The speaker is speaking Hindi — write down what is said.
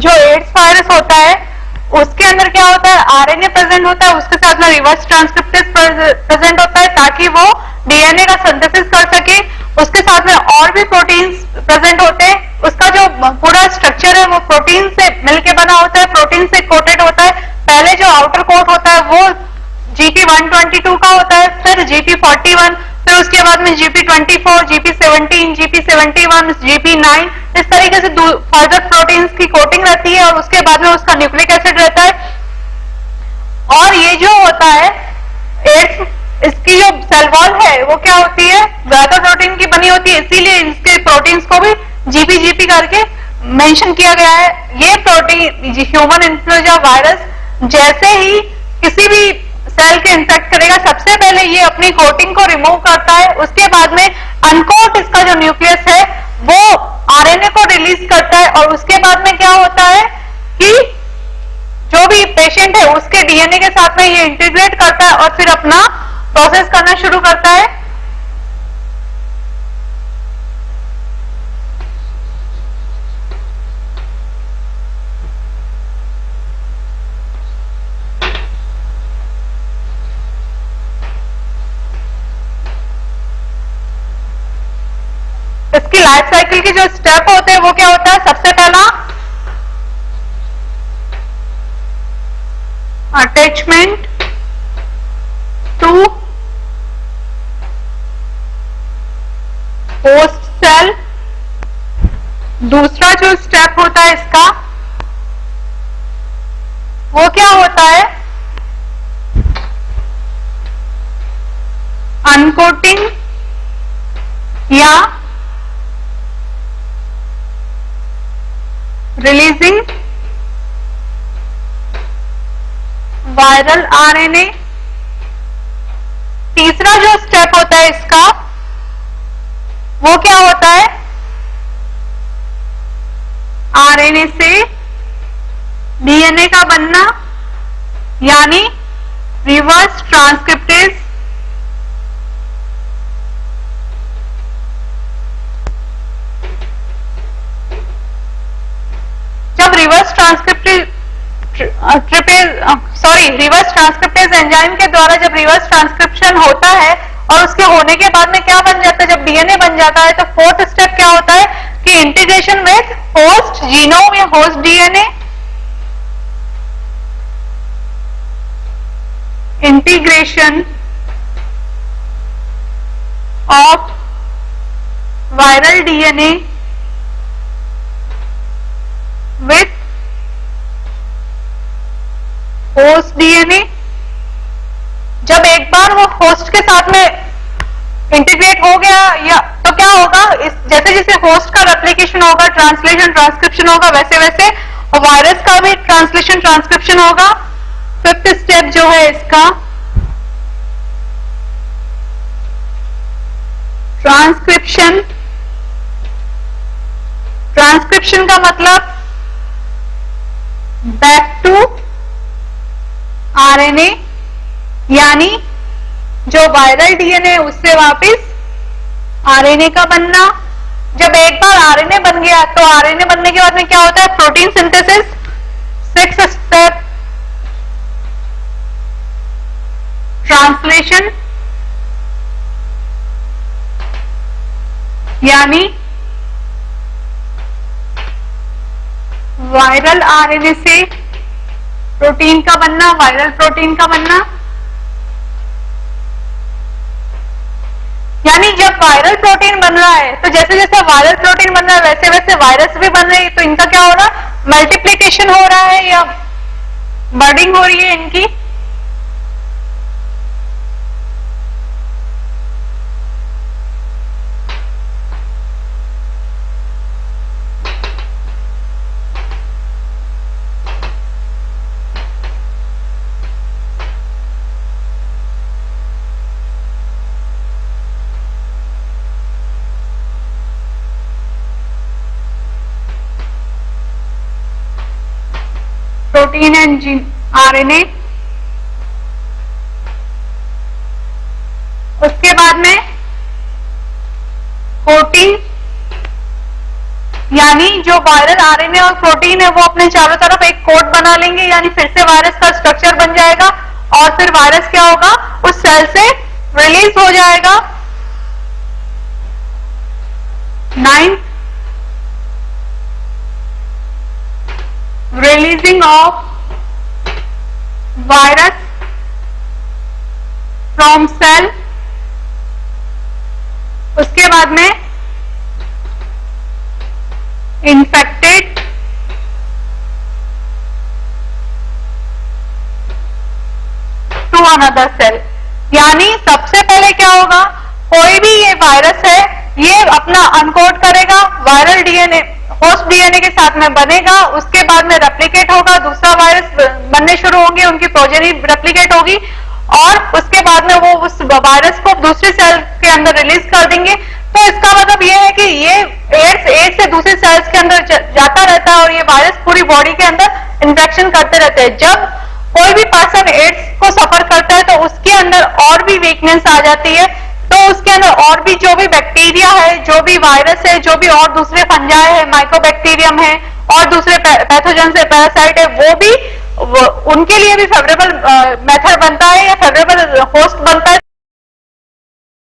जो एड्स वायरस होता है उसके अंदर क्या होता है, आरएनए प्रेजेंट होता है, उसके साथ में रिवर्स ट्रांसक्रिप्टेज प्रेजेंट होता है ताकि वो डीएनए का सिंथेसिस कर सके। उसके साथ में और भी प्रोटीन्स प्रेजेंट होते हैं, उसका जो पूरा स्ट्रक्चर है वो प्रोटीन से मिलके बना होता है, प्रोटीन से कोटेड होता है। पहले जो आउटर कोट होता है वो GP122 का होता है, फिर GP41, फिर उसके बाद में GP24, GP17, GP71, GP9, इस तरीके से फर्दर प्रोटीन्स की कोटिंग रहती है और उसके बाद में उसका न्यूक्लिक एसिड रहता है। और ये जो होता है एड्स, इसकी जो सेल वॉल है वो क्या होती है, ग्लाइको प्रोटीन की बनी होती है, इसीलिए इसके प्रोटीन्स को भी GP करके मेंशन किया गया है। ये प्रोटीन ह्यूमन इन्फ्लुएंजा वायरस जैसे ही किसी भी सेल के इंफेक्ट करेगा, सबसे पहले ये अपनी कोटिंग को रिमूव करता है, उसके बाद में अनकोट इसका जो न्यूक्लियस है वो आरएनए को रिलीज करता है और उसके बाद में क्या होता है कि जो भी पेशेंट है उसके डीएनए के साथ में ये इंटीग्रेट करता है और फिर अपना प्रोसेस करना शुरू करता है। इसकी लाइफ साइकिल की जो स्टेप होते हैं वो क्या होता है, सबसे पहला अटैचमेंट टू होस्ट सेल, दूसरा जो स्टेप होता है इसका वो क्या होता है, अनकोटिंग या रिलीजिंग वायरल आरएनए। तीसरा जो स्टेप होता है इसका वो क्या होता है, आरएनए से डीएनए का बनना यानी रिवर्स ट्रांसक्रिप्टेज। जब रिवर्स ट्रांसक्रिप्टेज एंजाइम के द्वारा जब रिवर्स ट्रांसक्रिप्शन होता है और उसके होने के बाद में क्या बन जाता है, जब डीएनए बन जाता है तो फोर्थ स्टेप क्या होता है कि इंटीग्रेशन विद होस्ट जीनोम या host DNA, integration of viral DNA with host DNA. जब एक बार वो होस्ट के साथ में इंटीग्रेट हो गया या तो क्या होगा, जैसे जैसे होस्ट का रेप्लिकेशन होगा, ट्रांसलेशन ट्रांसक्रिप्शन होगा, वैसे वैसे वायरस का भी ट्रांसलेशन ट्रांसक्रिप्शन होगा। फिफ्थ स्टेप जो है इसका ट्रांसक्रिप्शन। ट्रांसक्रिप्शन का मतलब बैक टू आरएनए, यानी जो वायरल डीएनए उससे वापस आरएनए का बनना। जब एक बार आरएनए बन गया तो आरएनए बनने के बाद में क्या होता है, protein synthesis. Sixth step translation, यानी वायरल आरएनए से प्रोटीन का बनना, वायरल प्रोटीन का बनना। यानी जब वायरल प्रोटीन बन रहा है तो जैसे जैसे वायरल प्रोटीन बन रहा है वैसे वैसे वायरस भी बन रही है, तो इनका क्या हो रहा है, मल्टीप्लिकेशन हो रहा है या बर्डिंग हो रही है इनकी। प्रोटीन एंड आरएनए, उसके बाद में कोटिंग यानी जो वायरल आरएनए और प्रोटीन है वो अपने चारों तरफ एक कोट बना लेंगे, यानी फिर से वायरस का स्ट्रक्चर बन जाएगा और फिर वायरस क्या होगा, उस सेल से रिलीज हो जाएगा। 9 releasing of virus from cell. उसके बाद में infected to another cell। यानी सबसे पहले क्या होगा, कोई भी ये वायरस है ये अपना अनकोड करेगा, वायरल डीएनए होस्ट डीएनए के साथ में बनेगा, उसके बाद में रेप्लिकेट होगा, दूसरा वायरस बनने शुरू होंगे, उनकी प्रोजेनी रेप्लिकेट होगी और उसके बाद में वो उस वायरस को दूसरे सेल के अंदर रिलीज कर देंगे। तो इसका मतलब ये है कि ये एड्स एक से दूसरे सेल्स के अंदर जाता रहता है और ये वायरस पूरी बॉडी के अंदर इन्फेक्शन करते रहते हैं। जब कोई भी पर्सन एड्स को सफर करता है तो उसके अंदर और भी वीकनेस आ जाती है, तो उसके अंदर और भी जो भी बैक्टीरिया है, जो भी वायरस है, जो भी और दूसरे फंजाई है, माइक्रोबैक्टीरियम है और दूसरे पैथोजन है, पैरासाइट है, वो भी उनके लिए भी फेवरेबल मेथड बनता है या फेवरेबल होस्ट बनता है,